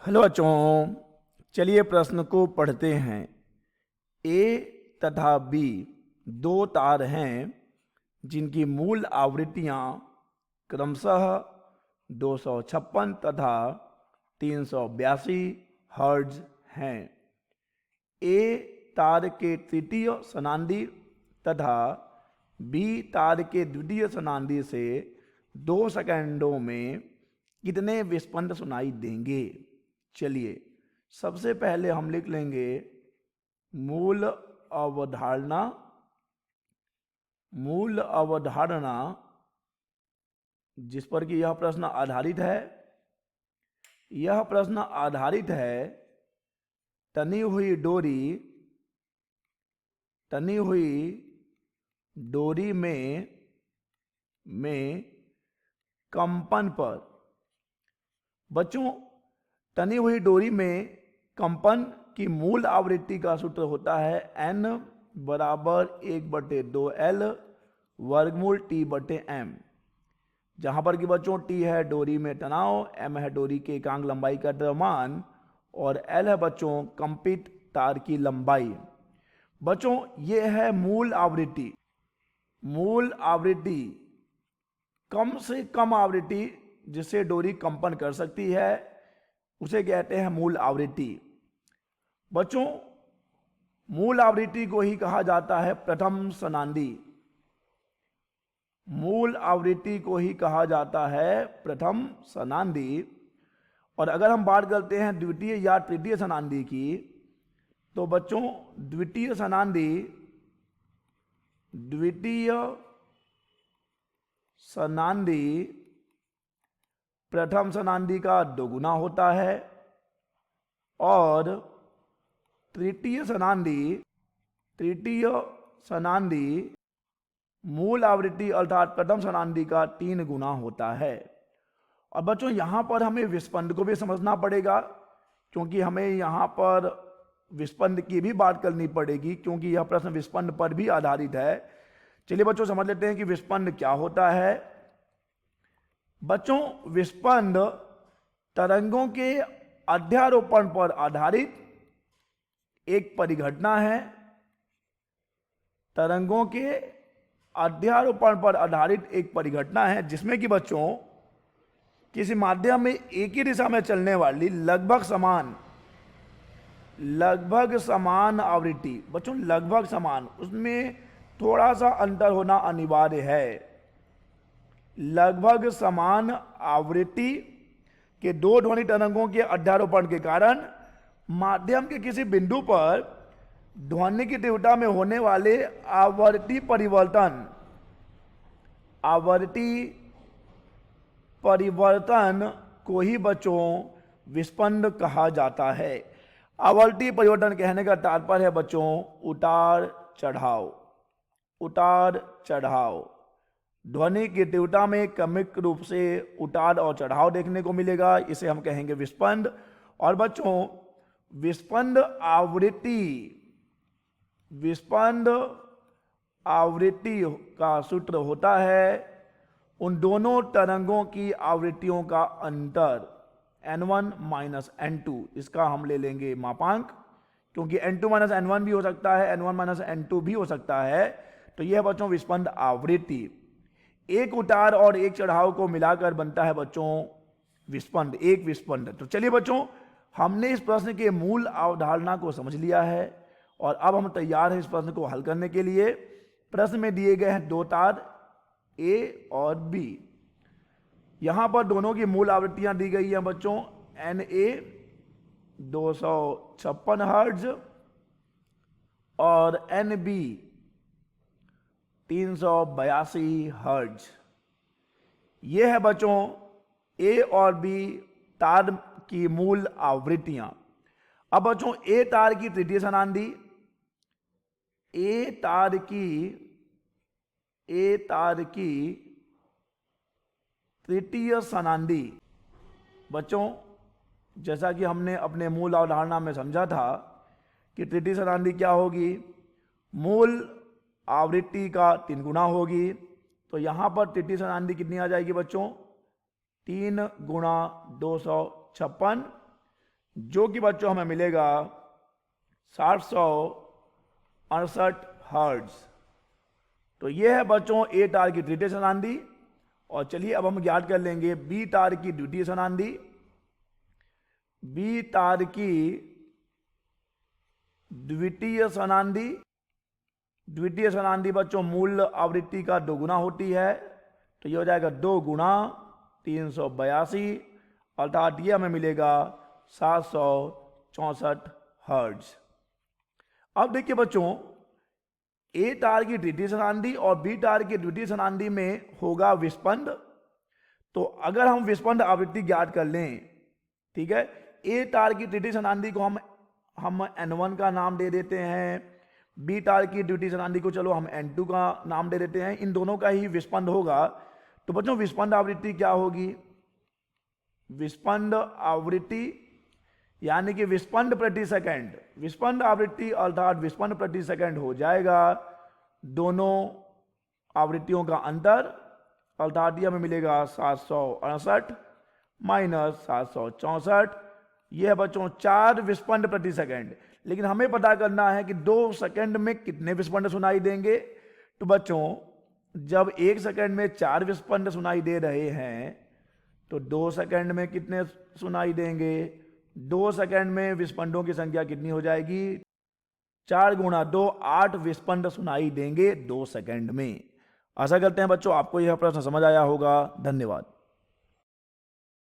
Hello बच्चों, चलिए प्रश्न को पढ़ते हैं। ए तथा बी दो तार हैं जिनकी मूल आवृत्तियां क्रमशः 256 तथा 382 हर्ट्ज हैं। ए तार के तृतीय समांदी तथा बी तार के द्वितीय समांदी से 2 सेकंडों में कितने विस्पंद सुनाई देंगे। चलिए सबसे पहले हम लिख लेंगे मूल अवधारणा। मूल अवधारणा जिस पर कि यह प्रश्न आधारित है। यह प्रश्न आधारित है तनी हुई डोरी में कंपन पर। बच्चों, तनी हुई डोरी में कंपन की मूल आवृत्ति का सूत्र होता है n बराबर 1/2L वर्गमूल T/m, जहां पर कि बच्चों T है डोरी में तनाव, m है डोरी के एकांक लंबाई का द्रव्यमान और L है बच्चों कंपित तार की लंबाई। बच्चों ये है मूल आवृत्ति। मूल आवृत्ति कम से कम आवृत्ति जिससे डोरी कंपन कर सकती है उसे कहते हैं मूल आवृत्ति। बच्चों मूल आवृत्ति को ही कहा जाता है प्रथम समांदी। मूल आवृत्ति को ही कहा जाता है प्रथम समांदी। और अगर हम बात करते हैं द्वितीय या तृतीय समांदी की, तो बच्चों द्वितीय समांदी प्रथम समांदी का दोगुना होता है और तृतीय समांदी मूल आवृत्ति अर्थात प्रथम समांदी का 3 गुना होता है। और बच्चों यहां पर हमें विस्पंद को भी समझना पड़ेगा, क्योंकि हमें यहां पर विस्पंद की भी बात करनी पड़ेगी, क्योंकि यह प्रश्न विस्पंद पर भी आधारित है। चलिए बच्चों समझ लेते हैं कि विस्पंद क्या होता है। बच्चों विस्पंद तरंगों के अध्यारोपण पर आधारित एक परिघटना है। तरंगों के अध्यारोपण पर आधारित एक परिघटना है जिसमें कि बच्चों किसी माध्यम में एक ही दिशा में चलने वाली लगभग समान आवृत्ति, बच्चों लगभग समान, उसमें थोड़ा सा अंतर होना अनिवार्य है। लगभग समान आवृत्ति के दो ध्वनि तरंगों के अध्यारोपण के कारण माध्यम के किसी बिंदु पर ध्वनि की तीव्रता में होने वाले आवृत्ति परिवर्तन को ही बच्चों विस्पंद कहा जाता है। आवृत्ति परिवर्तन कहने का तात्पर्य है बच्चों उतार चढ़ाव। ध्वनि की तीव्रता में क्रमिक रूप से उतार और चढ़ाव देखने को मिलेगा, इसे हम कहेंगे विस्पंद। और बच्चों विस्पंद आवृत्ति का सूत्र होता है उन दोनों तरंगों की आवृत्तियों का अंतर n1 माइनस n2। इसका हम ले लेंगे मापांक, क्योंकि n2 माइनस n1 भी हो सकता है, n1 माइनस n2 भी हो सकता है। तो यह बच्चों विस्पंद आवृत्ति, एक उतार और एक चढ़ाव को मिलाकर बनता है बच्चों विस्पंद, एक विस्पंद। तो चलिए बच्चों हमने इस प्रश्न के मूल अवधारणा को समझ लिया है और अब हम तैयार हैं इस प्रश्न को हल करने के लिए। प्रश्न में दिए गए हैं दो तार A और B। यहां पर दोनों की मूल आवृत्तियां दी गई हैं बच्चों NA 256 हर्ट्ज और NB 382 हर्ट्ज। ये है बच्चों A और B तार की मूल आवृत्तियां। अब बच्चों A तार की तृतीय समांदी, A तार की तृतीय समांदी। बच्चों जैसा कि हमने अपने मूल अवधारणा में समझा था कि तृतीय समांदी क्या होगी, मूल आवृत्ति का 3 गुना होगी। तो यहां पर तृतीय समांदी कितनी आ जाएगी बच्चों, 3 गुणा 256 जो कि बच्चों हमें मिलेगा 768 हर्ट्ज। तो ये है बच्चों ए तार की तृतीय समानांदी। और चलिए अब हम ज्ञात कर लेंगे बी तार की द्वितीय समानांदी। बी तार की द्वितीय समानांदी, द्वितीय समानांदी बच्चों मूल आवृत्ति का 2 गुना होती है, तो ये हो जाएगा 2 गुना 382, अर्थात ये हमें मिलेगा 764 हर्ट्ज। अब देखिए बच्चों, ए तार की तृतीय समानांदी और बी तार की द्वितीय समानांदी में होगा विस्पंद। तो अगर हम विस्पंद आवृत्ति ज्ञात कर लें, ठीक है, ए तार की तृतीय समानांदी को हम N1 का नाम दे देते हैं, बी तार की द्वितीय समानांदी को चलो हम N2 का नाम दे देते हैं, इन दोनों का ही विस्पंद होगा। तो बच्चों विस्पंद आवृत्ति क्या होगी? विस्पंद आवृत्ति यानी कि विस्पंद प्रति सेकंड, विस्पंद आवृत्ति अर्थात विस्पंद प्रति सेकंड हो जाएगा दोनों आवृत्तियों का अंतर, अर्थात ये हमें मिलेगा 768 माइनस 764। यह है बच्चों 4 विस्पंद प्रति सेकंड। लेकिन हमें पता करना है कि 2 सेकंड में कितने विस्पंद सुनाई देंगे। तो बच्चों जब 1 सेकंड में 4 विस्पंद सुनाई दे रहे हैं, तो 2 सेकंड में कितने सुनाई देंगे? 2 सेकंड में विस्पंदों की संख्या कितनी हो जाएगी? 4 गुणा 2 8 विस्पंद सुनाई देंगे 2 सेकंड में। आशा करते हैं बच्चों आपको यह प्रश्न समझ आया होगा। धन्यवाद।